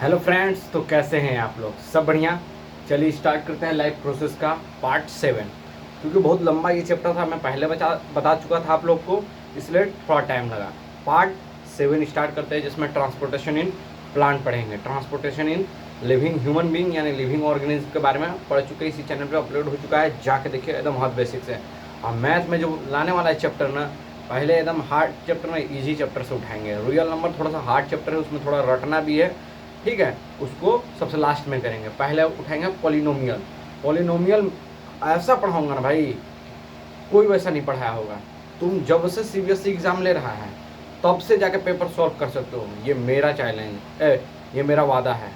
Hello friends, तो कैसे हैं आप लोग? सब बढ़िया। चलिए स्टार्ट करते हैं लाइफ प्रोसेस का पार्ट 7। क्योंकि बहुत लंबा ये चैप्टर था, मैं पहले बता चुका था आप लोग को, इसलिए थोड़ा टाइम लगा। पार्ट 7 स्टार्ट करते हैं, जिसमें ट्रांसपोर्टेशन इन प्लांट पढ़ेंगे। Transportation in living human being यानी लिविंग ऑर्गेनिज्म के बारे में पढ़ चुके, इसी चैनल पर अपलोड हो चुका है, जाके देखिए, एकदम बहुत बेसिक्स है। और मैथ में जो लाने वाला है चैप्टर ना, पहले एकदम हार्ड चैप्टर में इजी चैप्टर से उठाएंगे। रियल नंबर थोड़ा सा हार्ड चैप्टर है, उसमें थोड़ा रटना भी है, ठीक है। उसको सबसे लास्ट में करेंगे। पहले उठाएंगे पॉलिनोमियल। पॉलिनोमियल ऐसा पढ़ाऊंगा ना भाई, कोई वैसा नहीं पढ़ाया होगा। तुम जब से सीबीएसई एग्जाम ले रहा है तब से जाके पेपर सॉल्व कर सकते हो। ये मेरा चैलेंज, ये मेरा वादा है,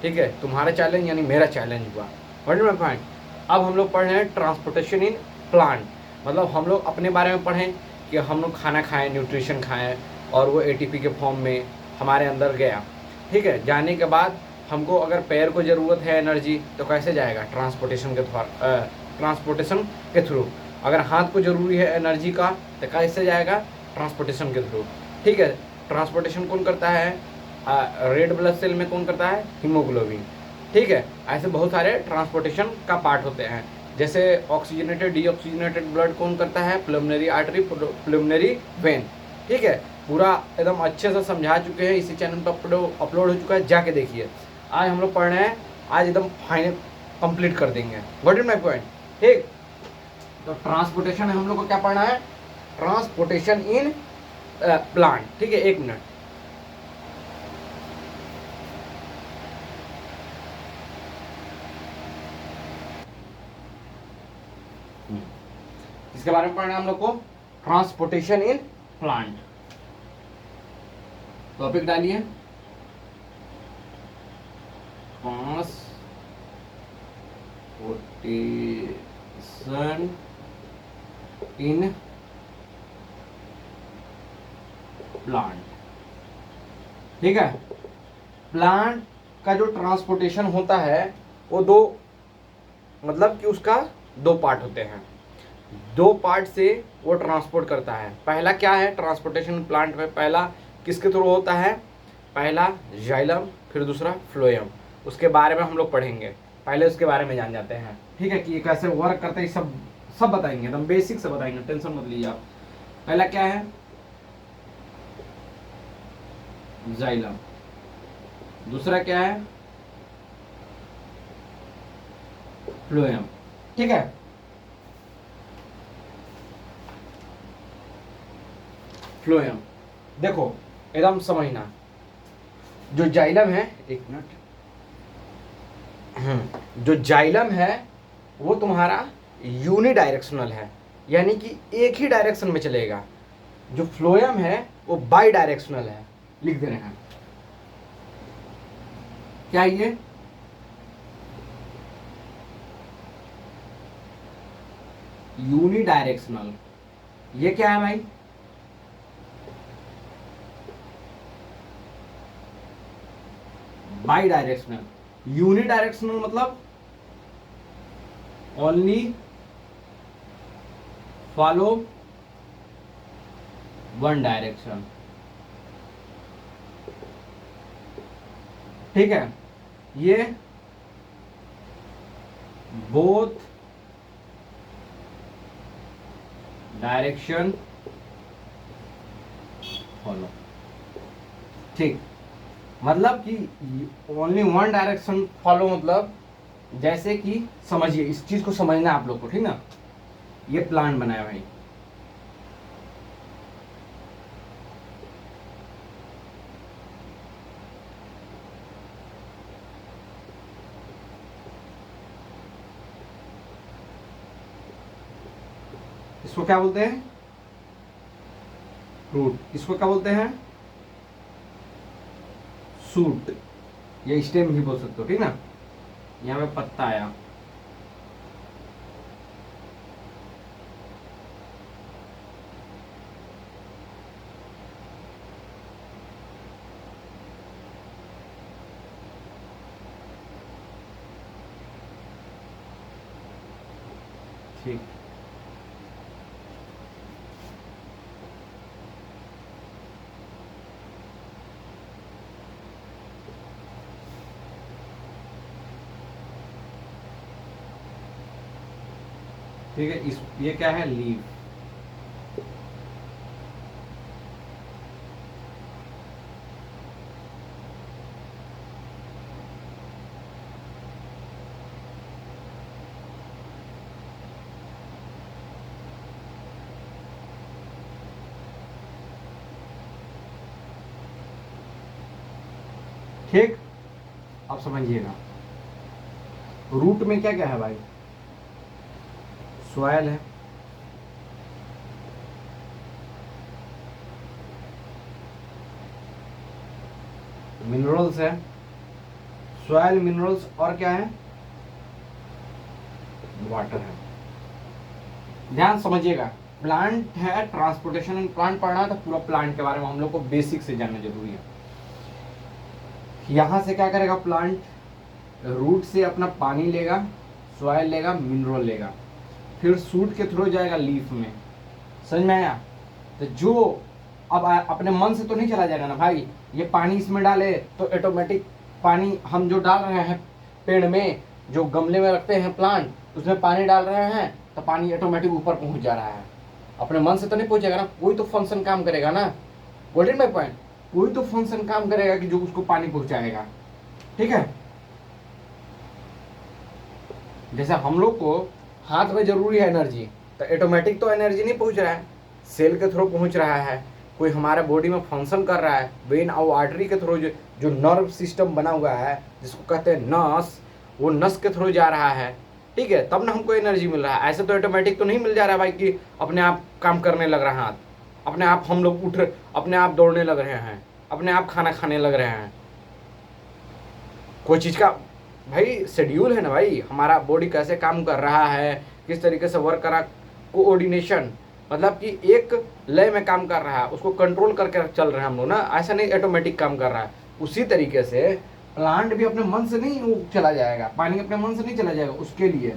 ठीक है। तुम्हारा चैलेंज यानी मेरा चैलेंज हुआ। What is my point? अब हम लोग पढ़ रहे हैं ट्रांसपोर्टेशन इन प्लांट। मतलब हम लोग अपने बारे में पढ़ें कि हम लोग खाना खाएं, न्यूट्रिशन खाएं, और वो एटीपी के फॉर्म में हमारे अंदर गया, ठीक है। जाने के बाद हमको अगर पैर को ज़रूरत है एनर्जी, तो कैसे जाएगा? ट्रांसपोर्टेशन के थ्रू। अगर हाथ को ज़रूरी है एनर्जी का, तो कैसे जाएगा? ट्रांसपोर्टेशन के थ्रू, ठीक है। ट्रांसपोर्टेशन कौन करता है? रेड ब्लड सेल में कौन करता है? हीमोग्लोबिन, ठीक है। ऐसे बहुत सारे ट्रांसपोर्टेशन का पार्ट होते हैं। जैसे ऑक्सीजनेटेड डीऑक्सीजनेटेड ब्लड कौन करता है? प्लुमिनरी आर्टरी, प्लुमिनरी वेन, ठीक है। पूरा एकदम अच्छे से समझा चुके हैं, इसी चैनल पर अपलोड हो चुका है, जाके देखिए। आज हम लोग पढ़ रहे हैं, आज एकदम फाइनल कंप्लीट कर देंगे। What is my point? ठीक। तो ट्रांसपोर्टेशन हम लोग को क्या पढ़ना है? ट्रांसपोर्टेशन इन प्लांट, ठीक है। एक मिनट। इसके बारे में पढ़ना है हम लोग को, ट्रांसपोर्टेशन इन प्लांट। टॉपिक डालिए, ट्रांसपोर्टेशन इन प्लांट, ठीक है। प्लांट का जो ट्रांसपोर्टेशन होता है वो दो, मतलब कि उसका दो पार्ट होते हैं। दो पार्ट से वो ट्रांसपोर्ट करता है। पहला क्या है ट्रांसपोर्टेशन प्लांट में? पहला किसके थ्रू होता है? पहला जाइलम, फिर दूसरा फ्लोएम। उसके बारे में हम लोग पढ़ेंगे, पहले उसके बारे में जान जाते हैं, ठीक है, कि ये कैसे वर्क करता है। सब सब बताएंगे, एकदम बेसिक से बताएंगे, टेंशन मत लीजिए आप। पहला क्या है? जाइलम। दूसरा क्या है? फ्लोएम, ठीक है। फ्लोएम देखो, एकदम समझना। जो जाइलम है, एक मिनट, जो जाइलम है वो तुम्हारा यूनिडायरेक्शनल है, यानी कि एक ही डायरेक्शन में चलेगा। जो फ्लोएम है वो बाई डायरेक्शनल है। लिख दे रहे हैं क्या ये? यूनिडायरेक्शनल। ये क्या है भाई? By directional. यूनिडायरेक्शनल मतलब ओनली फॉलो वन डायरेक्शन, ठीक है। ये बोथ डायरेक्शन फॉलो, ठीक। मतलब कि ओनली वन डायरेक्शन फॉलो, मतलब जैसे कि समझिए, इस चीज को समझना है आप लोग को, ठीक ना। ये प्लान बनाया भाई, इसको क्या बोलते हैं? रूट। इसको क्या बोलते हैं? सूट या स्टेम भी बोल सकते हो, ठीक ना। यहाँ पे पत्ता आया, ठीक। ठीक है। इस ये क्या है, लीफ। ठीक, अब समझिएगा रूट में क्या क्या है भाई, सॉयल है, मिनरल्स है, सॉयल मिनरल्स, और क्या है, वाटर है। ध्यान समझिएगा, प्लांट है, ट्रांसपोर्टेशन एंड प्लांट पढ़ना है तो पूरा प्लांट के बारे में हम लोग को बेसिक से जानना जरूरी है। यहां से क्या करेगा प्लांट, रूट से अपना पानी लेगा, सॉयल लेगा, मिनरल लेगा, फिर सूट के थ्रू जाएगा लीफ में। समझ में आया? तो जो अब अपने मन से तो नहीं चला जाएगा ना भाई, ये पानी इसमें डाले तो ऑटोमेटिक पानी हम जो डाल रहे हैं पेड़ में, जो गमले में रखते हैं प्लांट, उसमें पानी डाल रहे हैं तो पानी ऑटोमेटिक ऊपर पहुंच जा रहा है। अपने मन से तो नहीं पहुंचेगा ना, कोई तो फंक्शन काम करेगा ना। गोल्डन माय पॉइंट, कोई तो फंक्शन काम करेगा कि जो उसको पानी पहुंचाएगा। ठीक है, जैसे हम लोग को हाथ में जरूरी है एनर्जी, तो ऑटोमेटिक तो एनर्जी नहीं पहुंच रहा है, सेल के थ्रू पहुंच रहा है। कोई हमारे बॉडी में फंक्शन कर रहा है, वेन और आर्टरी के थ्रू जो नर्व सिस्टम बना हुआ है जिसको कहते हैं नस, वो नस के थ्रू जा रहा है। ठीक है, तब ना हमको एनर्जी मिल रहा है। ऐसे तो ऑटोमेटिक तो नहीं मिल जा रहा है भाई कि अपने आप काम करने लग रहा है हाथ, अपने आप हम लोग उठ, अपने आप दौड़ने लग रहे हैं, अपने आप खाना खाने लग रहे हैं। कोई चीज़ का भाई शेड्यूल है ना भाई, हमारा बॉडी कैसे काम कर रहा है, किस तरीके से वर्क कर रहा, कोऑर्डिनेशन, मतलब कि एक लय में काम कर रहा है, उसको कंट्रोल करके चल रहे हैं हम लोग ना। ऐसा नहीं ऑटोमेटिक काम कर रहा है। उसी तरीके से प्लांट भी अपने मन से नहीं वो चला जाएगा, पानी अपने मन से नहीं चला जाएगा। उसके लिए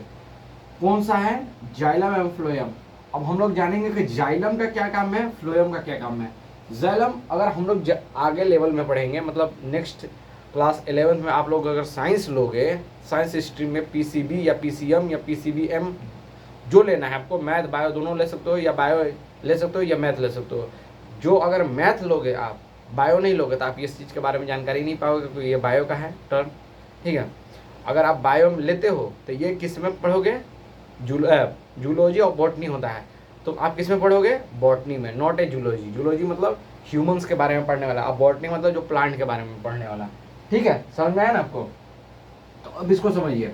कौन सा है, जाइलम एवं फ्लोएम। अब हम लोग जानेंगे कि जाइलम का क्या काम है, फ्लोएम का क्या काम है। जाइलम अगर हम लोग आगे लेवल में पढ़ेंगे, मतलब नेक्स्ट क्लास 11th में आप लोग अगर साइंस लोगे, साइंस स्ट्रीम में पीसीबी या पीसीएम या पीसीबीएम जो लेना है आपको, मैथ बायो दोनों ले सकते हो, या बायो ले सकते हो या मैथ ले सकते हो। जो अगर मैथ लोगे आप, बायो नहीं लोगे, तो आप इस चीज़ के बारे में जानकारी नहीं पाओगे, क्योंकि ये बायो का है टर्म। ठीक है, अगर आप बायो लेते हो तो ये किस में पढ़ोगे, जूलॉजी और बॉटनी होता है, तो आप किस में पढ़ोगे, बॉटनी में, नॉट ए जूलॉजी। जूलॉजी मतलब ह्यूमंस के बारे में पढ़ने वाला, अब बॉटनी मतलब जो प्लांट के बारे में पढ़ने वाला। ठीक है, समझ में आया ना आपको? तो अब इसको समझिए,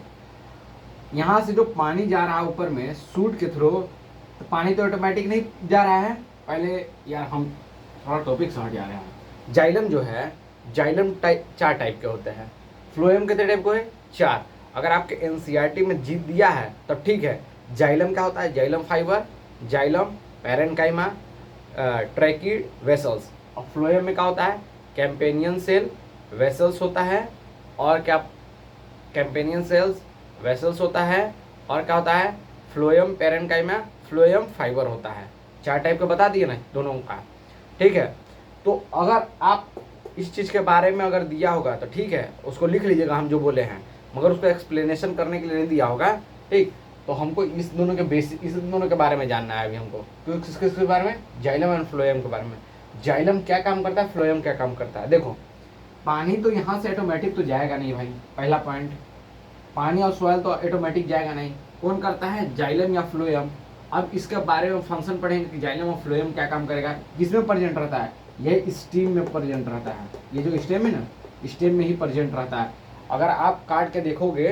यहाँ से जो पानी जा रहा है ऊपर में सूट के थ्रू, तो पानी तो ऑटोमेटिक नहीं जा रहा है। पहले यार हम थोड़ा टॉपिक से हट जा रहे हैं। जाइलम जो है, जाइलम चार टाइप के होते हैं, फ्लोएम कितने टाइप को है, चार। अगर आपके एनसीईआरटी में जीत दिया है तब ठीक है। जाइलम क्या होता है, xylem fibre, xylem, parenchyma, tracheid, vessels. और फ्लोएम में क्या होता है, कैम्पेनियन सेल, वेसल्स होता है, और क्या, कैम्पेनियन सेल्स, वेसल्स होता है, और क्या होता है, फ्लोएम पैरेन्काइमा, फ्लोएम फाइबर होता है। चार टाइप के बता दिए ना दोनों का। ठीक है, तो अगर आप इस चीज़ के बारे में अगर दिया होगा तो ठीक है, उसको लिख लीजिएगा हम जो बोले हैं, मगर उसको एक्सप्लेनेशन करने के लिए नहीं दिया होगा। ठीक, तो हमको इस दोनों के बेसिक, इस दोनों के बारे में जानना है अभी हमको। क्यों, किसके बारे में, जाइलम एंड फ्लोएम के बारे में। जाइलम क्या काम करता है, फ्लोएम क्या काम करता है। देखो, पानी तो यहाँ से ऑटोमेटिक तो जाएगा नहीं भाई, पहला पॉइंट। पानी और सॉइल तो ऑटोमेटिक जाएगा नहीं, कौन करता है, जाइलम या फ्लोएम। अब इसके बारे में फंक्शन पढ़ेंगे कि जाइलम और फ्लोएम क्या काम करेगा, किसमें प्रेजेंट रहता है, ये स्टीम में प्रेजेंट रहता है। ये जो स्टेम है ना, स्टेम में ही प्रेजेंट रहता है। अगर आप काट के देखोगे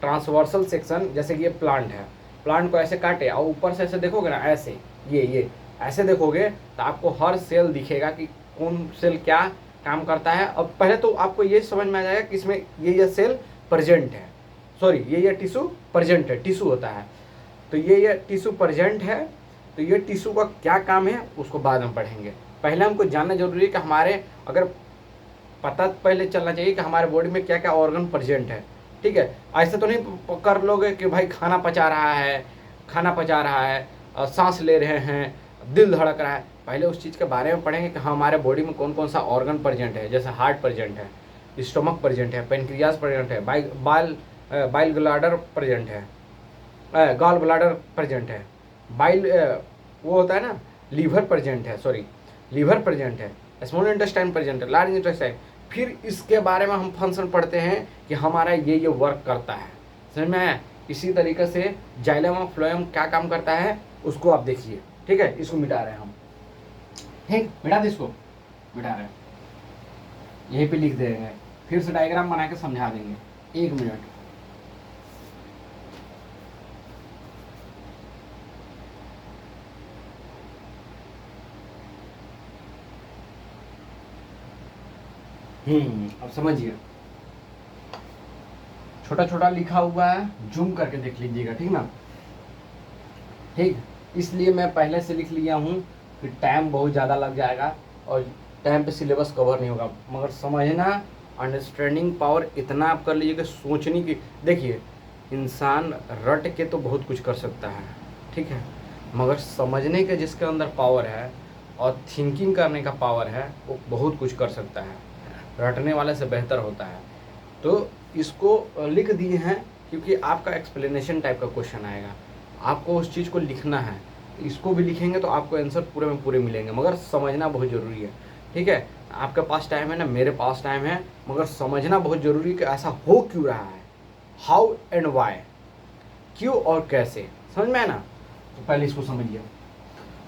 ट्रांसवर्सल सेक्शन, जैसे कि ये प्लांट है, प्लांट को ऐसे काटे और ऊपर से ऐसे देखोगे ना, ऐसे ये ऐसे देखोगे तो आपको हर सेल दिखेगा कि कौन सेल क्या काम करता है। अब पहले तो आपको ये समझ में आ जाएगा कि इसमें ये सेल प्रेजेंट है, सॉरी ये टिश्यू प्रेजेंट है, टिश्यू होता है, तो ये टिश्यू प्रेजेंट है। तो ये टिश्यू का क्या काम है उसको बाद में पढ़ेंगे। पहले हमको जानना जरूरी है कि हमारे, अगर पता पहले चलना चाहिए कि हमारे बॉडी में क्या क्या ऑर्गन प्रेजेंट है। ठीक है, ऐसे तो नहीं कर लोगे कि भाई खाना पचा रहा है, सांस ले रहे हैं, दिल धड़क रहा है। पहले उस चीज़ के बारे में पढ़ेंगे कि हमारे बॉडी में कौन कौन सा ऑर्गन प्रेजेंट है। जैसे हार्ट प्रेजेंट है, स्टमक प्रेजेंट है, पेनक्रियाज प्रेजेंट है, बाइल ग्लैडर प्रेजेंट है, गॉल ब्लाडर प्रेजेंट है, बाइल वो होता है ना, लीवर प्रेजेंट है, सॉरी लीवर प्रेजेंट है, स्मॉल इंटेस्टाइन प्रेजेंट है, लार्ज इंटेस्टाइन। फिर इसके बारे में हम फंक्शन पढ़ते हैं कि हमारा ये वर्क करता है, समझ में आया। इसी तरीके से जाइलम और फ्लोएम क्या काम करता है उसको आप देखिए, ठीक है। इसको मिटा रहे हैं हम, ठीक, मिटा दे, इसको मिटा रहे हैं, यहीं पे लिख देंगे, फिर से डायग्राम बना के समझा देंगे, 1 मिनट। अब समझिए, छोटा छोटा लिखा हुआ है, जूम करके देख लीजिएगा, ठीक ना, ठीक। इसलिए मैं पहले से लिख लिया हूँ कि टाइम बहुत ज़्यादा लग जाएगा और टाइम पे सिलेबस कवर नहीं होगा, मगर समझना, अंडरस्टैंडिंग पावर इतना आप कर लीजिए कि सोचने की, देखिए इंसान रट के तो बहुत कुछ कर सकता है, ठीक है, मगर समझने के जिसके अंदर पावर है और थिंकिंग करने का पावर है वो बहुत कुछ कर सकता है, रटने वाले से बेहतर होता है। तो इसको लिख दिए हैं क्योंकि आपका एक्सप्लेनेशन टाइप का क्वेश्चन आएगा, आपको उस चीज़ को लिखना है, इसको भी लिखेंगे तो आपको आंसर पूरे में पूरे मिलेंगे, मगर समझना बहुत ज़रूरी है, ठीक है। आपके पास टाइम है ना, मेरे पास टाइम है, मगर समझना बहुत ज़रूरी है कि ऐसा हो क्यों रहा है, हाउ एंड वाई, क्यों और कैसे, समझ में है ना। तो पहले इसको समझिए,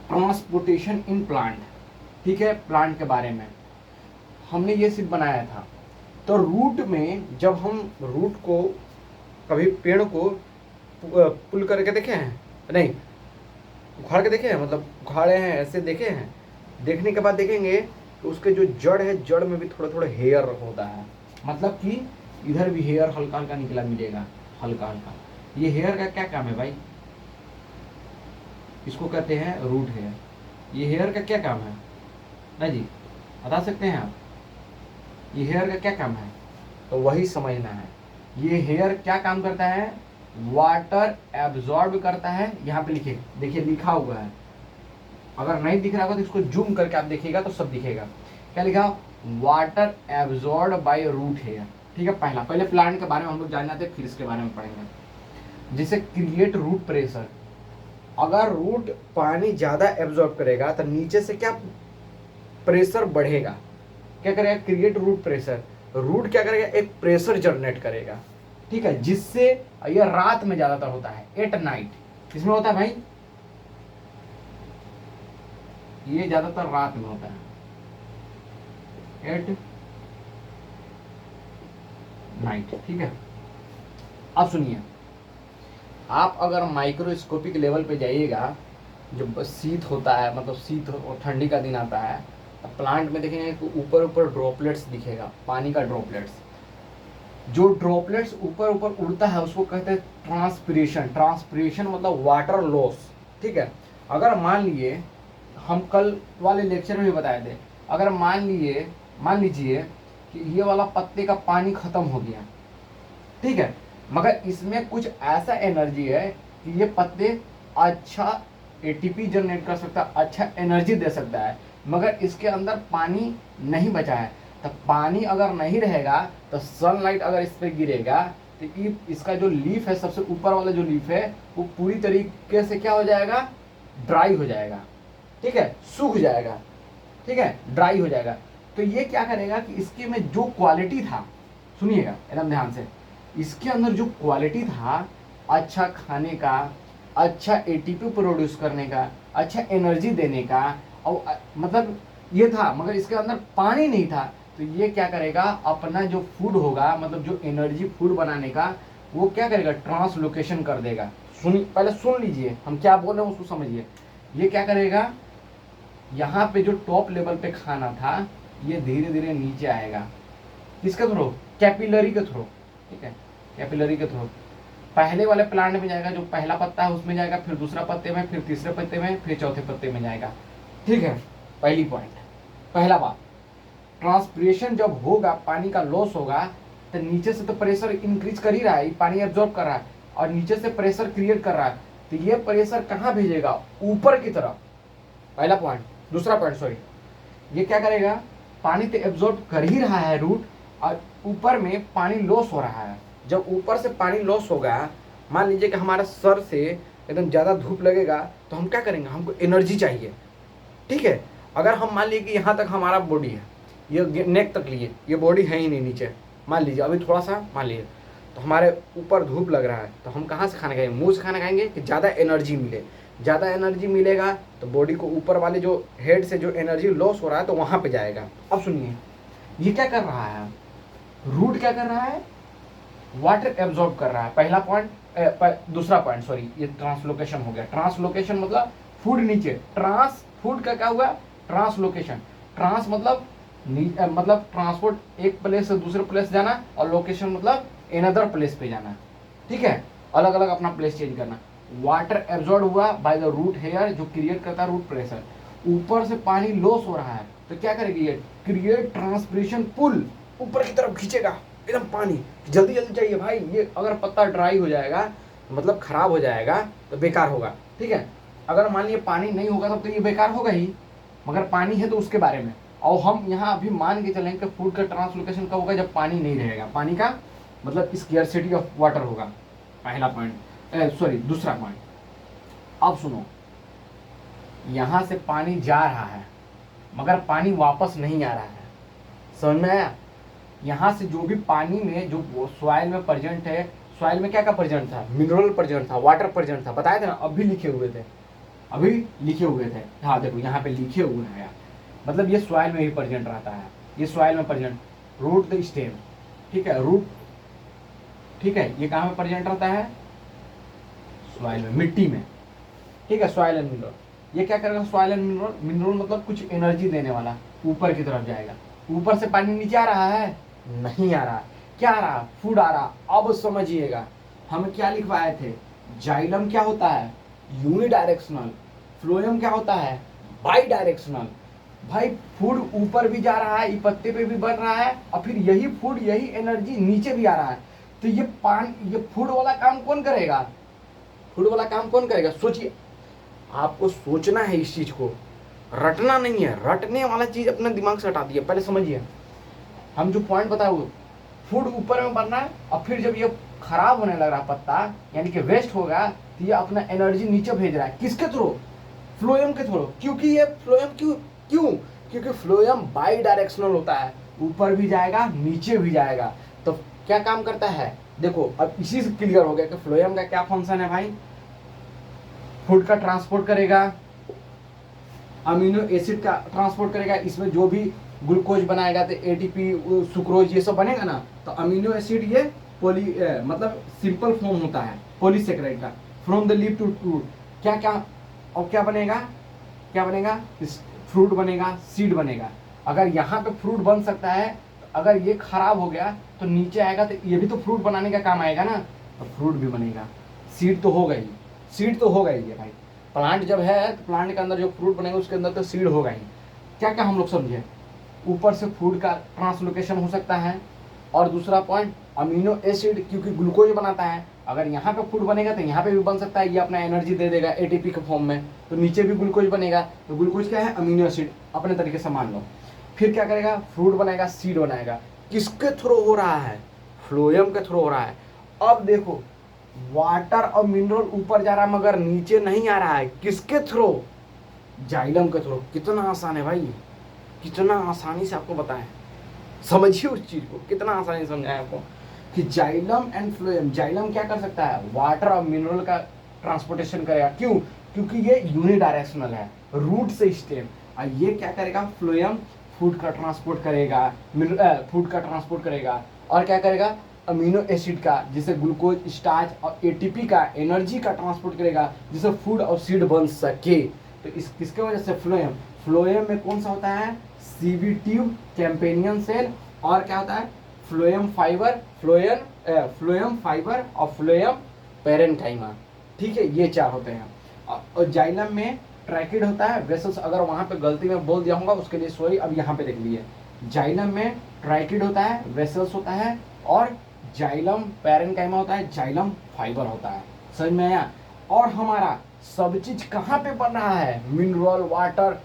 ट्रांसपोर्टेशन इन प्लांट, ठीक है, प्लांट के बारे में हमने ये सिर्फ बनाया था। तो रूट में जब हम रूट को कभी पेड़ को पुल करके देखे हैं, नहीं उखाड़ के देखे हैं, मतलब उखाड़े हैं ऐसे देखे हैं, देखने के बाद देखेंगे तो उसके जो जड़ है, जड़ में भी थोड़ा थोड़ा हेयर होता है, मतलब कि इधर भी हेयर हल्का हल्का निकला मिलेगा, हल्का हल्का। ये हेयर का क्या काम है भाई, इसको कहते हैं रूट हेयर। ये हेयर का क्या काम है ना जी, बता सकते हैं आप, ये हेयर का क्या काम है, तो वही समझना है। ये हेयर क्या काम करता है, वाटर एब्जॉर्ब करता है, यहाँ पे लिखे, देखिए लिखा हुआ है, अगर नहीं दिख रहा होगा तो इसको जूम करके आप देखिएगा तो सब दिखेगा, क्या लिखा, water absorb by root hair, ठीक है। पहले प्लांट के बारे में हम लोग जान जाते हैं, फिर इसके बारे में पढ़ेंगे। जैसे क्रिएट रूट प्रेशर, अगर रूट पानी ज़्यादा एब्जॉर्ब करेगा तो नीचे से क्या प्रेशर बढ़ेगा, क्या करेगा, क्रिएट रूट प्रेशर, रूट क्या करेगा, एक प्रेशर जनरेट करेगा, ठीक है, जिससे यह रात में ज्यादातर होता है, एट नाइट, किसमें होता है भाई, ये ज्यादातर रात में होता है, एट नाइट, ठीक है। अब सुनिए, आप अगर माइक्रोस्कोपिक लेवल पे जाइएगा, जब शीत होता है, मतलब शीत और ठंडी का दिन आता है, प्लांट में देखेंगे तो ऊपर ऊपर ड्रॉपलेट्स दिखेगा, पानी का ड्रॉपलेट्स, जो ड्रॉपलेट्स ऊपर ऊपर उड़ता है उसको कहते हैं ट्रांसपिरेशन। ट्रांसपिरेशन मतलब वाटर लॉस, ठीक है। अगर मान लिए, हम कल वाले लेक्चर में भी बताए थे, अगर मान लीजिए कि ये वाला पत्ते का पानी खत्म हो गया, ठीक है, मगर इसमें कुछ ऐसा एनर्जी है कि ये पत्ते अच्छा एटीपी जनरेट कर सकता है, अच्छा एनर्जी दे सकता है, मगर इसके अंदर पानी नहीं बचा है। तो पानी अगर नहीं रहेगा तो सनलाइट अगर इस पर गिरेगा तो इसका जो लीफ है, सबसे ऊपर वाला जो लीफ है, वो पूरी तरीके से क्या हो जाएगा, ड्राई हो जाएगा, ठीक है, सूख जाएगा, ठीक है, ड्राई हो जाएगा। तो ये क्या करेगा कि इसके में जो क्वालिटी था, सुनिएगा एकदम ध्यान से, इसके अंदर जो क्वालिटी था अच्छा खाने का, अच्छा एटीपी प्रोड्यूस करने का, अच्छा एनर्जी देने का, और मतलब ये था, मगर इसके अंदर पानी नहीं था, तो ये क्या करेगा, अपना जो फूड होगा, मतलब जो एनर्जी फूड बनाने का, वो क्या करेगा, ट्रांसलोकेशन कर देगा। पहले सुन लीजिए हम क्या बोल रहे हैं उसको समझिए। ये क्या करेगा, यहाँ पे जो टॉप लेवल पे खाना था ये धीरे धीरे नीचे आएगा, किसके थ्रू, कैपिलरी के थ्रू, ठीक है, कैपिलरी के थ्रू पहले वाले प्लांट में जाएगा, जो पहला पत्ता है उसमें जाएगा, फिर दूसरा पत्ते में, फिर तीसरे पत्ते में, फिर चौथे पत्ते में जाएगा, ठीक है। पहली पॉइंट, पहला बात, ट्रांसपिरेशन जब होगा, पानी का लॉस होगा, तो नीचे से तो प्रेशर इंक्रीज कर ही रहा है, पानी एब्जॉर्ब कर रहा है और नीचे से प्रेशर क्रिएट कर रहा है, तो ये प्रेशर कहाँ भेजेगा, ऊपर की तरफ, पहला पॉइंट। दूसरा पॉइंट, सॉरी, ये क्या करेगा, पानी तो एब्जॉर्ब कर ही रहा है रूट, और ऊपर में पानी लॉस हो रहा है। जब ऊपर से पानी लॉस होगा, मान लीजिए कि हमारा सर से एकदम ज़्यादा धूप लगेगा तो हम क्या करेंगे, हमको एनर्जी चाहिए, ठीक है। अगर हम मान लीजिए कि यहाँ तक हमारा बॉडी है, ये नेक तक लिए, ये बॉडी है ही नहीं नीचे, मान लीजिए अभी थोड़ा सा मान लीजिए, तो हमारे ऊपर धूप लग रहा है, तो हम कहाँ से खाना खाएंगे, मुंह से खाना खाएंगे कि ज़्यादा एनर्जी मिले। ज़्यादा एनर्जी मिलेगा तो बॉडी को ऊपर वाले जो हेड से जो एनर्जी लॉस हो रहा है तो वहाँ पे जाएगा। अब सुनिए, ये क्या कर रहा है, रूट क्या कर रहा है, वाटर एब्जॉर्ब कर रहा है, पहला पॉइंट। दूसरा पॉइंट, सॉरी, ये ट्रांसलोकेशन हो गया। ट्रांसलोकेशन मतलब फूड नीचे, ट्रांस फूड का क्या हुआ, ट्रांसलोकेशन। ट्रांस मतलब ट्रांसपोर्ट, एक प्लेस से दूसरे प्लेस जाना, और लोकेशन मतलब अनदर प्लेस पे जाना, ठीक है, अलग अलग अपना प्लेस चेंज करना। वाटर एब्जॉर्ब हुआ बाय द रूट हेयर, जो क्रिएट करता है रूट प्रेशर। ऊपर से पानी लॉस हो रहा है तो क्या करेगी ये, क्रिएट ट्रांसपिरेशन पुल, ऊपर की तरफ खींचेगा एकदम पानी, जल्दी जल्दी चाहिए भाई। ये अगर पत्ता ड्राई हो जाएगा मतलब खराब हो जाएगा तो बेकार होगा, ठीक है। अगर मान लीजिए पानी नहीं होगा तब तो ये बेकार होगा ही, मगर पानी है तो उसके बारे में। और हम यहाँ अभी मान के चलें कि फूड का ट्रांसलोकेशन कब होगा, जब पानी नहीं रहेगा। पानी का मतलब स्केर्सिटी ऑफ वाटर होगा, पहला पॉइंट, सॉरी दूसरा पॉइंट। अब सुनो, यहाँ से पानी जा रहा है मगर पानी वापस नहीं आ रहा है, समझ में आया। यहाँ से जो भी पानी में जो सॉइल में प्रेजेंट है, सॉइल में क्या क्या प्रेजेंट था, मिनरल प्रेजेंट था, वाटर प्रेजेंट था, बताए थे ना, अभी लिखे हुए थे, अभी लिखे हुए थे। हाँ देखो यहाँ पे लिखे हुए हैं, मतलब ये सॉइल में ही प्रेजेंट रहता है, ये सॉइल में प्रेजेंट, रूट द स्टेम, ठीक है, रूट, ठीक है। ये कहाँ में प्रेजेंट रहता है, सॉइल में, मिट्टी में, ठीक है, सॉइल एंड मिनरल। ये क्या करेगा, सॉइल एंड मिनरल, मिनरल मतलब कुछ एनर्जी देने वाला, ऊपर की तरफ जाएगा। ऊपर से पानी नीचे आ रहा है, नहीं आ रहा, क्या आ रहा, फूड आ रहा। अब समझिएगा हम क्या लिखवाए थे, जाइलम क्या होता है, यूनिडायरेक्शनल, फ्लोएम क्या होता है, बाई डायरेक्शनल। भाई फूड ऊपर भी जा रहा है, ये पत्ते पे भी बन रहा है, और फिर यही फूड, यही एनर्जी नीचे भी आ रहा है। तो ये ये फूड वाला काम कौन करेगा, फूड वाला काम कौन करेगा, सोचिए। आपको सोचना है इस चीज को, रटना नहीं है, रटने वाला चीज अपने दिमाग से हटा दिया, पहले समझिए। हम जो पॉइंट बताए वो फूड ऊपर में बनना है, और फिर जब ये खराब होने लग रहा पत्ता, यानी कि वेस्ट होगा, तो ये अपना एनर्जी नीचे भेज रहा है, किसके थ्रू, फ्लोएम के थ्रू। क्योंकि ये फ्लोएम क्यों, क्योंकि फ्लोएम बाई डायरेक्शनल होता है, ऊपर भी जाएगा नीचे भी जाएगा। तो क्या काम करता है, देखो अब इसी से क्लियर हो गया कि फ्लोएम का क्या फंक्शन है भाई, फूड का ट्रांसपोर्ट करेगा, अमीनो एसिड का ट्रांसपोर्ट करेगा, इसमें जो भी ग्लूकोज बनाएगा तो एटीपी, सुक्रोज, ये सब बनेगा ना, तो अमीनो एसिड ये मतलब सिंपल फॉर्म होता है पॉलीसेकेराइड का, from the leaf to root. क्या क्या, और क्या बनेगा, क्या बनेगा, फ्रूट बनेगा, सीड बनेगा। अगर यहाँ पे फ्रूट बन सकता है, अगर ये खराब हो गया तो नीचे आएगा, तो ये भी तो फ्रूट बनाने का काम आएगा ना, तो फ्रूट भी बनेगा, सीड तो होगा ही, सीड तो होगा ही है भाई। प्लांट जब है तो प्लांट के अंदर जो फ्रूट बनेगा उसके अंदर तो सीड होगा ही। क्या क्या हम लोग समझे, ऊपर से फूड का ट्रांसलोकेशन हो सकता है, और दूसरा पॉइंट अमीनो एसिड, क्योंकि ग्लूकोज बनाता है, अगर यहाँ पे फूड बनेगा तो यहाँ पे भी बन सकता है, ये अपना एनर्जी दे देगा एटीपी के फॉर्म में, तो नीचे भी ग्लूकोज बनेगा। तो ग्लूकोज क्या है, अमीनो एसिड, अपने तरीके से मान लो। फिर क्या करेगा, फ्रूट बनाएगा, सीड बनाएगा, किसके थ्रू हो रहा है, फ्लोएम के थ्रू हो रहा है। अब देखो वाटर और मिनरल ऊपर जा रहा है मगर नीचे नहीं आ रहा है, किसके थ्रू, जाइलम के थ्रू। कितना आसान है भाई, कितना आसानी से आपको बताएं, समझिए उस चीज को, कितना आसानी से समझाएं आपको कि जाइलम एंड फ्लोएम। जाइलम क्या कर सकता है, वाटर और मिनरल का ट्रांसपोर्टेशन करेगा, क्यों, क्योंकि ये यूनिडायरेक्शनल है, रूट से स्टेम। और ये क्या करेगा, फ्लोएम फूड का ट्रांसपोर्ट करेगा, फूड का ट्रांसपोर्ट करेगा, और क्या करेगा, अमीनो एसिड का, जिसे ग्लूकोज, स्टार्च और एटीपी का एनर्जी का ट्रांसपोर्ट करेगा, जिसे फूड और सीड बन सके। तो इस किसके वजह से, फ्लोएम। फ्लोएम में कौन सा होता है, सीवी ट्यूब, कैंपेनियन सेल, और क्या होता है, फ्लोएम फाइबर, फ्लोएम फाइबर और फ्लोएम पेरेन्काइमा, ठीक है, ये चार होते हैं। और जाइलम में ट्रैकिड होता है, वेसल्स, अगर वहाँ पे गलती में बोल दिया होगा उसके लिए सॉरी, अब यहाँ पे देख लीजिए। जाइलम में ट्रैकिड होता है, वेसल्स होता है, और जाइलम पेरेन्काइमा होता है, जाइलम फाइबर होता है, समझ में आया। और हमारा सब चीज कहाँ पे बन रहा है, मिनरल, वाटर।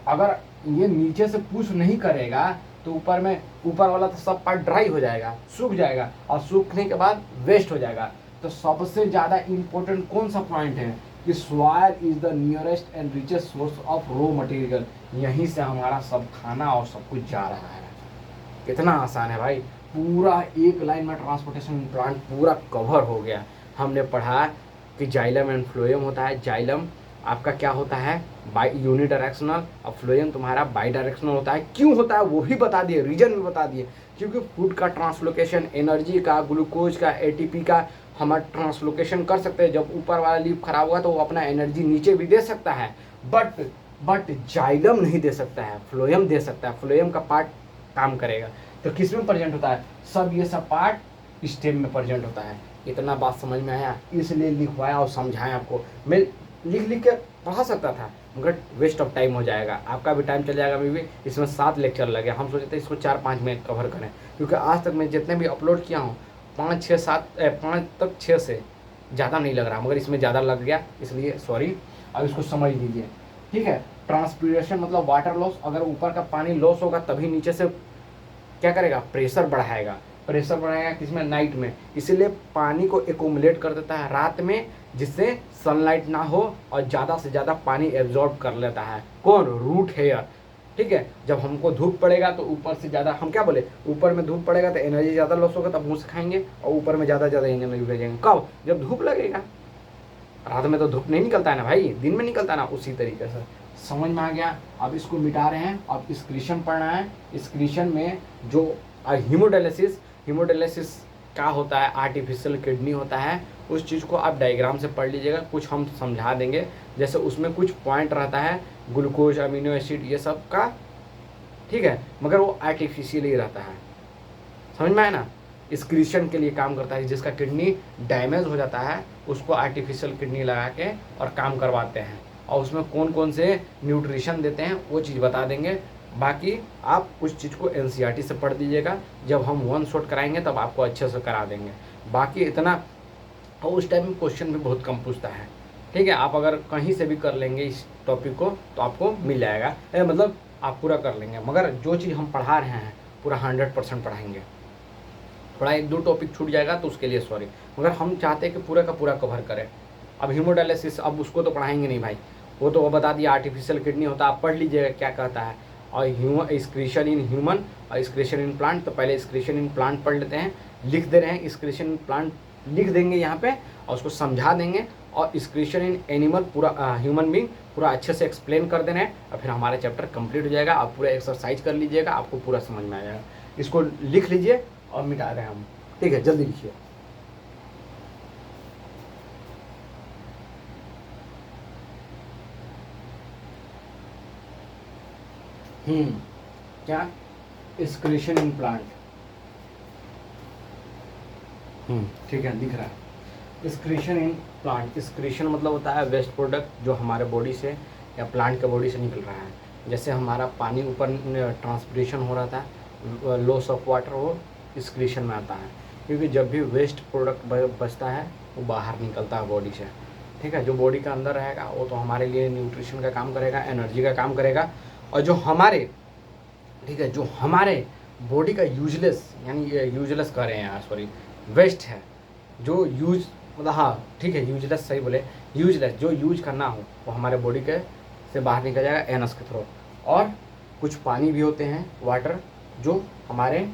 अगर ये नीचे से पुश नहीं करेगा तो ऊपर में, ऊपर वाला तो सब पार्ट ड्राई हो जाएगा, सूख जाएगा, और सूखने के बाद वेस्ट हो जाएगा। तो सबसे ज़्यादा इम्पोर्टेंट कौन सा पॉइंट है कि soil is the nearest and richest source of raw material, यहीं से हमारा सब खाना और सब कुछ जा रहा है। कितना आसान है भाई, पूरा एक लाइन में ट्रांसपोर्टेशन प्लांट पूरा कवर हो गया। हमने पढ़ा कि जाइलम एंड फ्लोएम होता है। जाइलम आपका क्या होता है, बाई यूनिडायरेक्शनल, और फ्लोएम तुम्हारा बाई डायरेक्शनल होता है। क्यों होता है वो भी बता दिए, रीजन भी बता दिए, क्योंकि फूड का ट्रांसलोकेशन, एनर्जी का, ग्लूकोज का, एटीपी का हम ट्रांसलोकेशन कर सकते हैं। जब ऊपर वाला लीफ खराब हुआ तो वो अपना एनर्जी नीचे भी दे सकता है, बट जाइलम नहीं दे सकता है, फ्लोएम दे सकता है। फ्लोएम का पार्ट काम करेगा। तो किस में प्रेजेंट होता है, सब ये सब पार्ट स्टेम में प्रेजेंट होता है। इतना बात समझ में आया, इसलिए लिखवाया और समझाया आपको। मैं लिख लिख के पढ़ा सकता था मगर वेस्ट ऑफ टाइम हो जाएगा, आपका भी टाइम चल जाएगा। अभी इसमें 7 लेक्चर लगे, हम सोचे थे इसको 4-5 में कवर करें, क्योंकि आज तक मैं जितने भी अपलोड किया हूँ 5 तक 6 से ज़्यादा नहीं लग रहा, मगर इसमें ज़्यादा लग गया, इसलिए सॉरी। अब इसको समझ लीजिए, ठीक है। ट्रांसपीरेशन मतलब वाटर लॉस, अगर ऊपर का पानी लॉस होगा तभी नीचे से क्या करेगा, प्रेशर बढ़ाएगा। प्रेशर बढ़ाएगा किसमें, नाइट में, इसीलिए पानी को एकोमुलेट कर देता है रात में, जिससे सनलाइट ना हो और ज़्यादा से ज़्यादा पानी एब्जॉर्ब कर लेता है। कौन, रूट हेयर, ठीक है। जब हमको धूप पड़ेगा तो ऊपर से ज़्यादा, हम क्या बोले, ऊपर में धूप पड़ेगा तो एनर्जी ज़्यादा लॉस होगा, तब मुँह से खाएंगे, और ऊपर में ज़्यादा एनर्जी भेजेंगे। कब, जब धूप लगेगा। रात में तो धूप नहीं निकलता है ना भाई, दिन में निकलता है ना। उसी तरीके से समझ में आ गया। अब इसको मिटा रहे हैं, अब एक्सक्रीशन पढ़ना है। एक्सक्रीशन में जो हीमोडायलिसिस क्या होता है, आर्टिफिशियल किडनी होता है, उस चीज़ को आप डायग्राम से पढ़ लीजिएगा, कुछ हम समझा देंगे। जैसे उसमें कुछ पॉइंट रहता है, ग्लूकोज, अमीनो एसिड, ये सब का, ठीक है, मगर वो आर्टिफिशियल ही रहता है। समझ में आया ना। एक्सक्रीशन के लिए काम करता है, जिसका किडनी डैमेज हो जाता है उसको आर्टिफिशियल किडनी लगा के और काम करवाते हैं, और उसमें कौन कौन से न्यूट्रिशन देते हैं वो चीज़ बता देंगे। बाकी आप उस चीज़ को एनसीईआरटी से पढ़ दीजिएगा, जब हम 1 शॉट कराएंगे तब आपको अच्छे से करा देंगे। बाकी इतना, और उस टाइम में क्वेश्चन भी बहुत कम पूछता है, ठीक है। आप अगर कहीं से भी कर लेंगे इस टॉपिक को तो आपको मिल जाएगा, मतलब आप पूरा कर लेंगे। मगर जो चीज़ हम पढ़ा रहे हैं पूरा 100% पढ़ाएंगे। थोड़ा 1-2 टॉपिक छूट जाएगा तो उसके लिए सॉरी, मगर हम चाहते हैं कि पूरा का पूरा कवर करें। अब हीमोडायलिसिस, अब उसको तो पढ़ाएंगे नहीं भाई, वो तो वो बता दिया आर्टिफिशियल किडनी होता है, आप पढ़ लीजिएगा क्या कहता है। और एक्सक्रीशन इन ह्यूमन और एक्सक्रीशन इन प्लांट, तो पहले एक्सक्रीशन इन प्लांट पढ़ लेते हैं। लिख दे रहे हैं, एक्सक्रीशन इन प्लांट लिख देंगे यहाँ पे और उसको समझा देंगे, और एक्सक्रीशन इन एनिमल पूरा ह्यूमन बींग पूरा अच्छे से एक्सप्लेन कर देना है, और फिर हमारा चैप्टर कंप्लीट हो जाएगा। आप पूरा एक्सरसाइज कर लीजिएगा, आपको पूरा समझ में आ जाएगा। इसको लिख लीजिए और मिटा रहे हैं हम, ठीक है, जल्दी लिखिए। क्या, एक्सक्रीशन इन प्लांट, ठीक है, दिख रहा है। एक्सक्रीशन इन प्लांट, एक्सक्रीशन मतलब होता है वेस्ट प्रोडक्ट जो हमारे बॉडी से या प्लांट के बॉडी से निकल रहा है। जैसे हमारा पानी ऊपर ट्रांसपिरेशन हो रहा था, लॉस ऑफ वाटर, वो एक्सक्रीशन में आता है, क्योंकि जब भी वेस्ट प्रोडक्ट बचता है वो बाहर निकलता है बॉडी से, ठीक है। जो बॉडी का अंदर रहेगा वो तो हमारे लिए न्यूट्रिशन का काम करेगा, एनर्जी का काम करेगा, और जो हमारे, ठीक है, जो हमारे बॉडी का यूजलेस, यानी ये यूजलेस कह रहे हैं यार, सॉरी, वेस्ट है, जो यूज, मतलब हाँ ठीक है, यूजलेस सही बोले, यूजलेस, जो यूज करना हो वो हमारे बॉडी के से बाहर निकल जाएगा एनस के थ्रू। और कुछ पानी भी होते हैं, वाटर, जो हमारे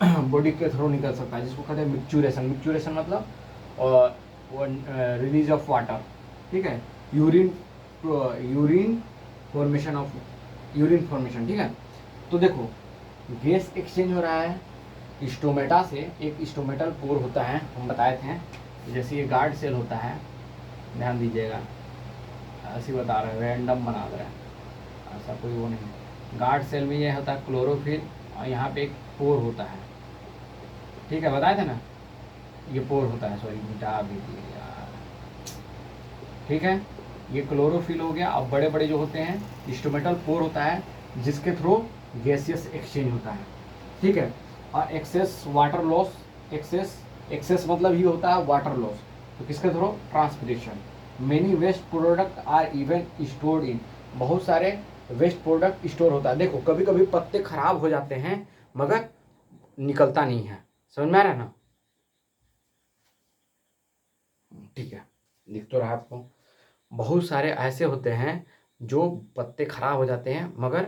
बॉडी के थ्रू निकल सकता है, जिसको कहते हैं मिक्चुरेशन। मिक्चुरेशन मतलब वो रिलीज ऑफ वाटर, ठीक है, यूरिन फॉर्मेशन, ठीक है। तो देखो, गैस एक्सचेंज हो रहा है स्टोमेटा से, एक स्टोमेटल पोर होता है, हम बताए थे, जैसे ये गार्ड सेल होता है, ध्यान दीजिएगा, ऐसे बता रहे हैं, रैंडम बना रहे हैं, ऐसा कोई वो नहीं। गार्ड सेल में ये होता है क्लोरोफिल, और यहाँ पे एक पोर होता है, ठीक है, बताए थे ना, ये पोर होता है, सॉरी मिटा भी दिए यार, ठीक है। ये क्लोरोफिल हो गया। अब बड़े बड़े जो होते हैं स्टोमेटल पोर होता है, जिसके थ्रू गैसियस एक्सचेंज होता है, ठीक है। और एक्सेस वाटर लॉस, एक्सेस मतलब ही होता है वाटर लॉस, तो किसके थ्रू, transpiration. Many waste product are even stored in, बहुत सारे वेस्ट प्रोडक्ट स्टोर होता है। देखो कभी कभी पत्ते खराब हो जाते हैं मगर निकलता नहीं है, समझ में आ रहा है ना। ठीक है, दिख तो रहा है आपको। बहुत सारे ऐसे होते हैं जो पत्ते खराब हो जाते हैं मगर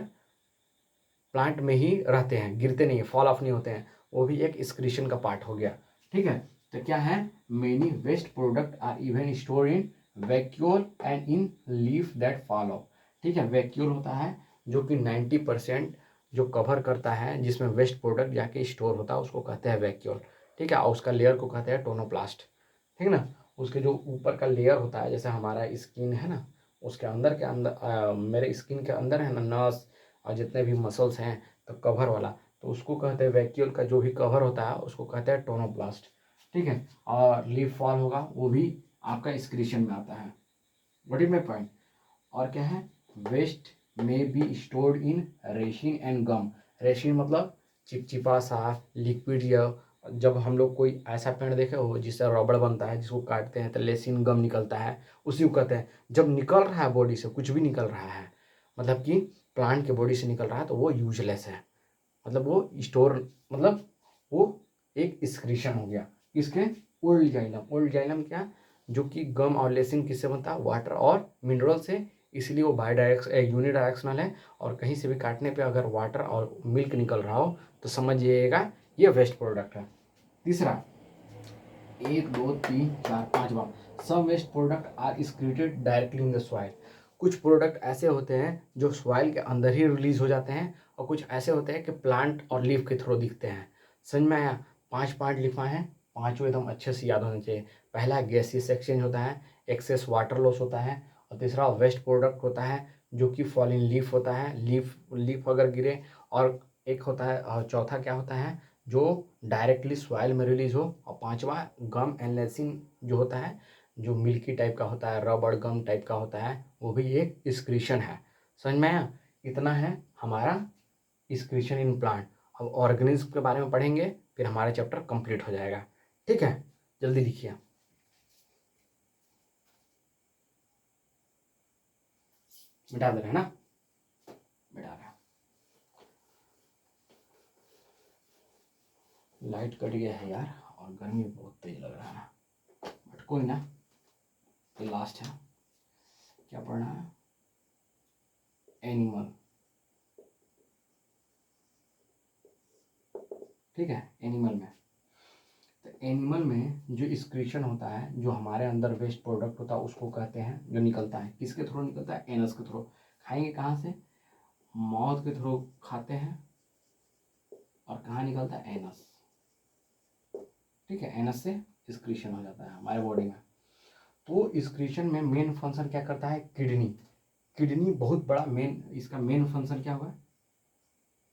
प्लांट में ही रहते हैं, गिरते नहीं, फॉल ऑफ नहीं होते हैं, वो भी एक एक्सक्रीशन का पार्ट हो गया। ठीक है, तो क्या है, many waste product are even store in vacuole and in leaf that fall off. ठीक है, वैक्यूल होता है जो कि 90% जो कवर करता है, जिसमें वेस्ट प्रोडक्ट जाके स्टोर होता है, उसको कहते हैं वैक्यूल। ठीक है, और उसका लेयर को कहते हैं टोनोप्लास्ट। ठीक है ना, उसके जो ऊपर का लेयर होता है, जैसे हमारा स्किन है ना, उसके अंदर के अंदर मेरे स्किन के अंदर है ना नस और जितने भी मसल्स हैं, तो कवर वाला, तो उसको कहते हैं वैक्यूल का जो भी कवर होता है उसको कहते हैं टोनोप्लास्ट। ठीक है, और लीफ फॉल होगा वो भी आपका एक्सक्रीशन में आता है। What is my point. और क्या है, वेस्ट में बी स्टोर्ड इन रेशिन एंड गम। रेशिन मतलब चिपचिपा सा लिक्विड, या जब हम लोग कोई ऐसा पेड़ देखे हो जिससे रबड़ बनता है, जिसको काटते हैं तो लेसिन गम निकलता है, उसी को कहते हैं। जब निकल रहा है बॉडी से, कुछ भी निकल रहा है, मतलब कि प्लांट के बॉडी से निकल रहा है, तो वो यूजलेस है, मतलब वो स्टोर, मतलब वो एक एक्सक्रीशन हो गया। किसके, ओल्ड जाइलम। ओल्ड जाइलम क्या, जो कि गम और लेसिन किससे बनता है, वाटर और मिनरल से, इसलिए वो यूनिडायरेक्शनल है। और कहीं से भी काटने पे अगर वाटर और मिल्क निकल रहा हो तो समझिएगा ये वेस्ट प्रोडक्ट है। तीसरा, 1 2 3 4 5 बार, some waste product are excreted directly in the soil. कुछ प्रोडक्ट ऐसे होते हैं जो सॉइल के अंदर ही रिलीज हो जाते हैं, और कुछ ऐसे होते हैं कि प्लांट और लीफ के थ्रू दिखते हैं। समझ में आया। 5 पार्ट लिखा है, पांचों एकदम अच्छे से याद होने चाहिए। पहला गैसियस एक्सचेंज होता है, एक्सेस वाटर लॉस होता है, और तीसरा वेस्ट प्रोडक्ट होता है जो कि फॉलिंग लीफ होता है, लीफ लीफ अगर गिरे। और एक होता है, और चौथा क्या होता है, जो डायरेक्टली सॉइल में रिलीज हो। और पांचवा गम एंड लेसिन जो होता है, जो मिल्की टाइप का होता है, रबड़ गम टाइप का होता है, वो भी एक एक्सक्रीशन है। समझ में आया। इतना है हमारा एक्सक्रीशन इन प्लांट। अब ऑर्गेनिज्म के बारे में पढ़ेंगे, फिर हमारा चैप्टर कंप्लीट हो जाएगा। ठीक है, जल्दी लिखिए। मिटा दे रहे हैं ना, मिटा रहे हैं। लाइट कट गया है यार, और गर्मी बहुत तेज लग रहा है, बट कोई ना, ये लास्ट है। क्या पढ़ना है, एनिमल। ठीक है, एनिमल में, तो एनिमल में जो एक्सक्रीशन होता है, जो हमारे अंदर वेस्ट प्रोडक्ट होता है, उसको कहते हैं, जो निकलता है किसके थ्रू निकलता है, एनस के थ्रू। खाएंगे कहाँ से, माउथ के थ्रू खाते हैं, और कहाँ निकलता है, एनस। ठीक है, एनस से एक्सक्रीशन हो जाता है हमारे बॉडी में। तो एक्सक्रीशन में मेन फंक्शन क्या करता है, किडनी। किडनी बहुत बड़ा मेन, इसका मेन फंक्शन क्या होगा,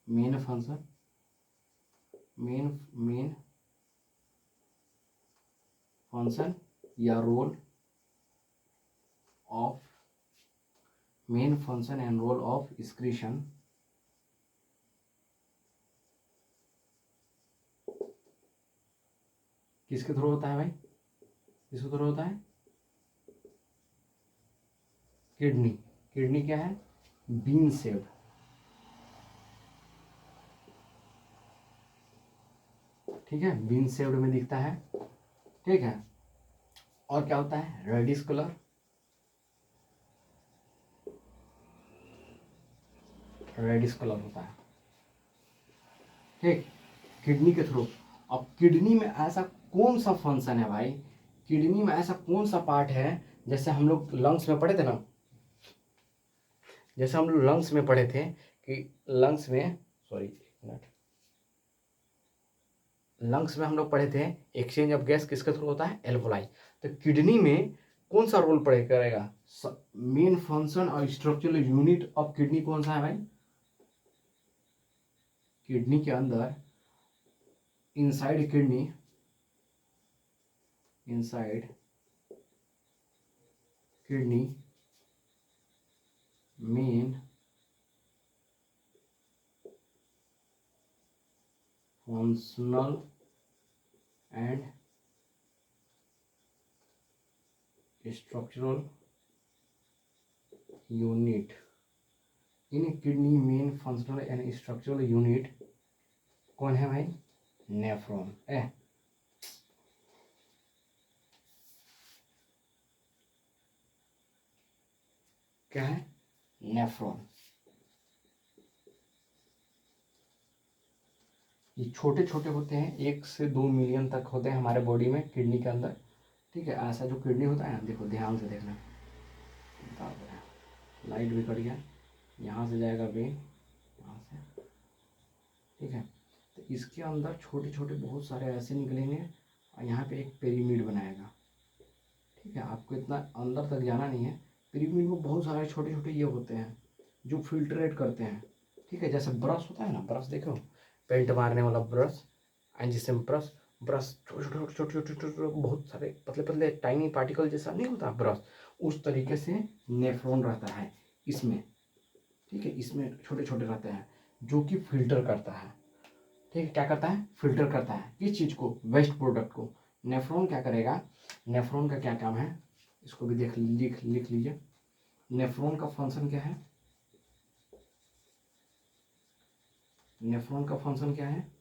main function, main main function या role of, main function and role of excretion किसके थ्रू होता है भाई, किसके थ्रू होता है, किडनी। किडनी क्या है, बीन शेप्ड। ठीक है, बीन शेप्ड में दिखता है। ठीक है, और क्या होता है, रेडिश कलर, रेडिश कलर होता है। ठीक, किडनी के थ्रू। अब किडनी में ऐसा कौन सा फंक्शन है भाई, किडनी में ऐसा कौन सा पार्ट है, जैसे हम लोग लंग्स में पढ़े थे ना, जैसे हम लोग लंग्स में पढ़े थे कि लंग्स में, सॉरी एक मिनट, लंग्स में हम लोग पढ़े थे एक्सचेंज ऑफ गैस किसके थ्रू होता है, एल्वोलाई। तो किडनी में कौन सा रोल प्ले करेगा, मेन फंक्शन और स्ट्रक्चरल यूनिट ऑफ किडनी कौन सा है भाई, किडनी के अंदर, inside kidney, inside kidney main functional and structural unit, in kidney main functional and structural unit कौन है भाई, नेफ्रॉन। क्या है, नेफ्रॉन। ये छोटे छोटे होते हैं, 1 से 2 मिलियन तक होते हैं हमारे बॉडी में, किडनी के अंदर। ठीक है, ऐसा जो किडनी होता है ना, देखो ध्यान से देखना, बता दे रहा है। लाइट भी कट गया, यहाँ से जाएगा वेन, यहाँ से। ठीक है, तो इसके अंदर छोटे छोटे बहुत सारे ऐसे निकलेंगे और यहाँ पे एक पिरामिड बनाएगा। ठीक है, आपको इतना अंदर तक जाना नहीं है। पिरामिड में बहुत सारे छोटे छोटे ये होते हैं जो फिल्ट्रेट करते हैं। ठीक है, जैसे ब्रश होता है ना, ब्रश देखो, पेंट मारने वाला ब्रश, एंड जिससे ब्रश ब्रश छोटे छोटे छोटे छोटे छोटे बहुत सारे पतले पतले टाइनी पार्टिकल जैसा नहीं होता ब्रश, उस तरीके से नेफ्रॉन रहता है इसमें। ठीक है, इसमें छोटे छोटे रहते हैं जो कि फिल्टर करता है। ठीक है, क्या करता है, फिल्टर करता है किस चीज़ को, वेस्ट प्रोडक्ट को। नेफ्रॉन क्या करेगा, नेफ्रॉन का क्या काम है, इसको भी देख लिख लीजिए। नेफ्रॉन का फंक्शन क्या है, नेफ्रॉन का फंक्शन क्या है,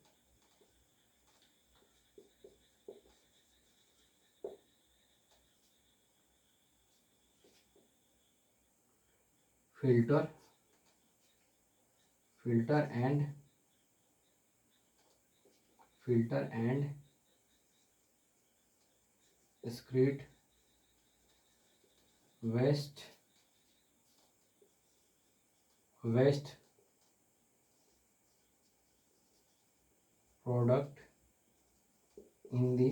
filter filter and excrete waste product in the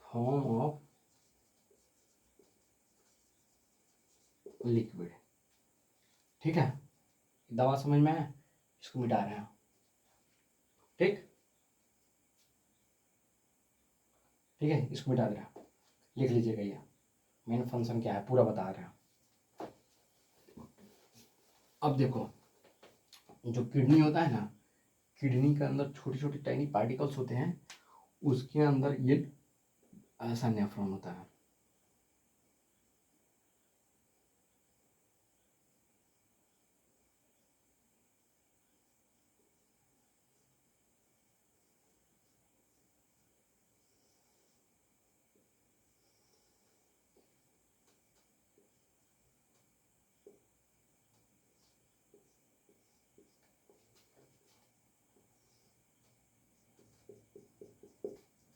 form of liquid। ठीक है, दवा समझ में है, इसको मिटा रहे हैं। ठीक ठीक है, इसको मिटा दे रहा है, लिख लीजिएगा, ये मेन फंक्शन क्या है पूरा बता रहे हैं। अब देखो, जो किडनी होता है ना, किडनी के अंदर छोटी छोटी टाइनी पार्टिकल्स होते हैं, उसके अंदर ये ऐसा नेफ्रॉन होता है।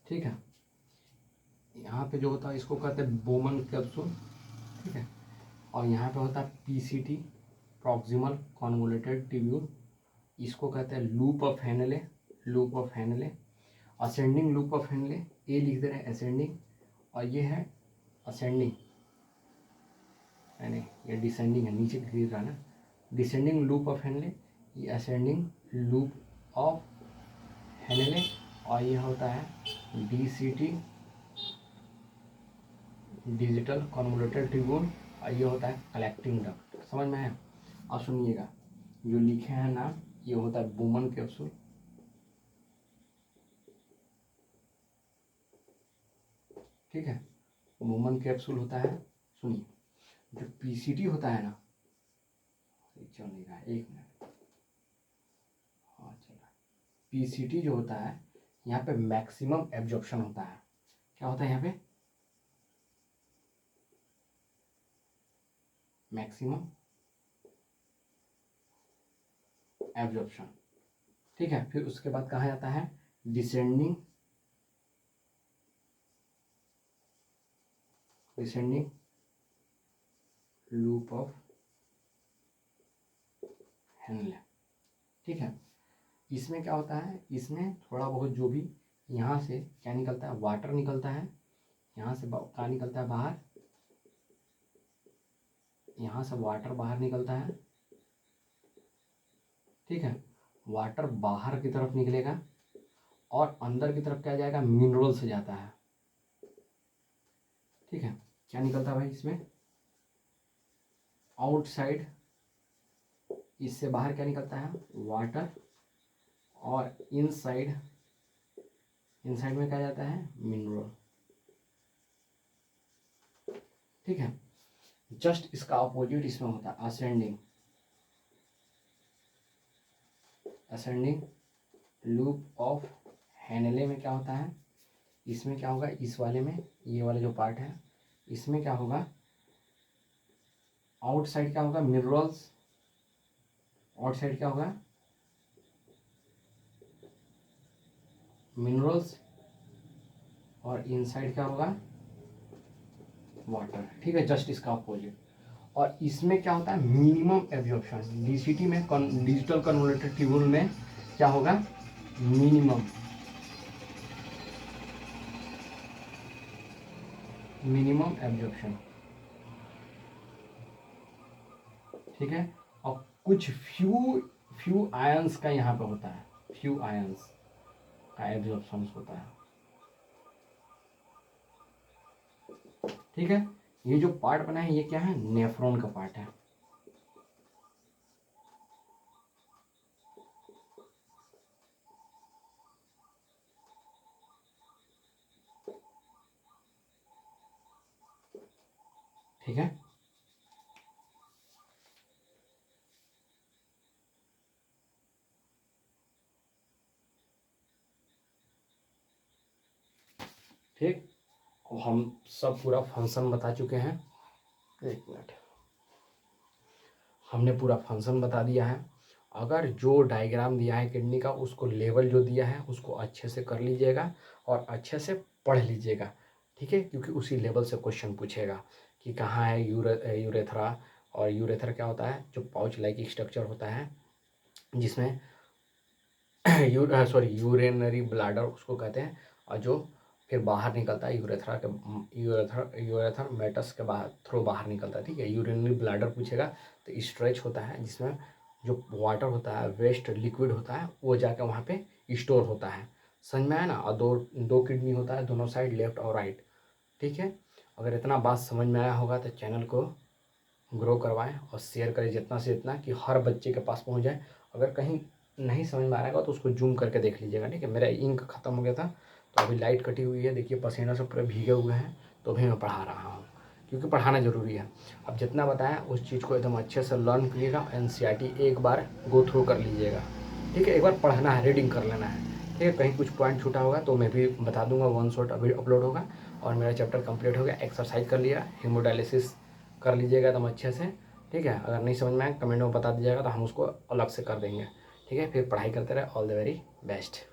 ठीक है, यहाँ पे जो होता है इसको कहते हैं बोमन कैप्सूल। ठीक है, और यहाँ पे होता है पीसीटी, प्रॉक्सिमल कॉन्वोल्यूटेड ट्यूब्यूल, इसको कहते हैं loop of Henle, loop of Henle, ascending loop of Henle, A लिख दे रहे हैं असेंडिंग, और ये है असेंडिंग, नहीं ये डिसेंडिंग है, नीचे गिर रहा है ना, डिसेंडिंग लूप ऑफ हेनले, ये असेंडिंग लूप ऑफ हेनले, और ये होता है डीसीटी, डिजिटल कन्वोल्यूटेड ट्यूब्यूल, और ये होता है कलेक्टिंग डक्ट। समझ में है? अब सुनिएगा, जो लिखे हैं नाम, ये होता है बोमन कैप्सूल। ठीक है, बोमन कैप्सूल होता है। सुनिए, जो पीसीटी होता है ना, चल नहीं रहा है, एक मिनट, हाँ चल रहा है। पीसीटी जो होता है, यहाँ पे मैक्सिमम एब्जॉर्प्शन होता है। क्या होता है यहाँ पे, मैक्सिमम एब्जॉर्प्शन। ठीक है, फिर उसके बाद कहा जाता है डिसेंडिंग लूप ऑफ हेनले। ठीक है, इसमें क्या होता है, इसमें थोड़ा बहुत जो भी यहाँ से क्या निकलता है, वाटर निकलता है, यहाँ से क्या निकलता है बाहर, यहाँ से वाटर बाहर निकलता है। ठीक है, वाटर बाहर की तरफ निकलेगा और अंदर की तरफ क्या जाएगा, मिनरल से जाता है। ठीक है, क्या निकलता है भाई इसमें, आउटसाइड, इससे बाहर क्या निकलता है, वाटर, और इनसाइड में क्या जाता है, मिनरल। ठीक है, जस्ट इसका अपोजिट इसमें होता है असेंडिंग लूप ऑफ हेनले में क्या होता है, इसमें क्या होगा, इस वाले में, ये वाला जो पार्ट है, इसमें क्या होगा, आउटसाइड क्या होगा, मिनरल्स, आउटसाइड क्या होगा, मिनरल्स, और इनसाइड क्या होगा, वाटर। ठीक है, जस्ट इसका अपोजिट। और इसमें क्या होता है, मिनिमम एब्जॉर्प्शन, डीसीटी में, डिजिटल कन्वर्टर ट्यूबुल में क्या होगा, मिनिमम, मिनिमम एब्जॉर्प्शन। ठीक है, और कुछ फ्यू आयंस का यहाँ पे होता है, फ्यू आयंस का एब्जॉर्प्शन होता है। ठीक है, ये जो पार्ट बना है ये क्या है, नेफ्रॉन का पार्ट है। ठीक है, ठीक, अब हम सब पूरा फंक्शन बता चुके हैं। एक मिनट, हमने पूरा फंक्शन बता दिया है। अगर जो डायग्राम दिया है किडनी का, उसको लेवल जो दिया है उसको अच्छे से कर लीजिएगा और अच्छे से पढ़ लीजिएगा। ठीक है, क्योंकि उसी लेवल से क्वेश्चन पूछेगा कि कहाँ है यूरेथ्रा। और यूरेथ्रा क्या होता है, जो पाउच लाइक स्ट्रक्चर होता है जिसमें यूरेनरी ब्लैडर उसको कहते हैं, और जो फिर बाहर निकलता है यूरेथ्रा के, यूरेथर मेटस के बाहर थ्रू बाहर निकलता है। ठीक है, यूरिनरी ब्लैडर पूछेगा तो स्ट्रेच होता है जिसमें जो वाटर होता है, वेस्ट लिक्विड होता है, वो जाकर वहाँ पे स्टोर होता है। समझ में आया ना। और दो दो किडनी होता है दोनों साइड, लेफ्ट और राइट। ठीक है, अगर इतना बात समझ में आया होगा तो चैनल को ग्रो करवाएं और शेयर करें जितना से जितना कि हर बच्चे के पास पहुंच जाए। अगर कहीं नहीं समझ में आएगा तो उसको जूम करके देख लीजिएगा। ठीक है, मेरा इंक ख़त्म हो गया था तो अभी लाइट कटी हुई है, देखिए पसीना से पूरे भीगे हुए हैं, तो अभी मैं पढ़ा रहा हूँ क्योंकि पढ़ाना ज़रूरी है। अब जितना बताया उस चीज़ को एकदम अच्छे से लर्न कीजिएगा। NCERT एक बार गो थ्रू कर लीजिएगा। ठीक है, एक बार पढ़ना है, रीडिंग कर लेना है। ठीक है, कहीं कुछ पॉइंट छूटा होगा तो मैं भी बता दूंगा, वन शॉट अभी अपलोड होगा। और मेरा चैप्टर कंप्लीट हो गया, एक्सरसाइज कर लिया, हीमोडायलिसिस कर लीजिएगा एकदम अच्छे से। ठीक है, अगर नहीं समझ में आए कमेंट में बता दीजिएगा तो हम उसको अलग से कर देंगे। ठीक है, फिर पढ़ाई करते रहे। All the very best.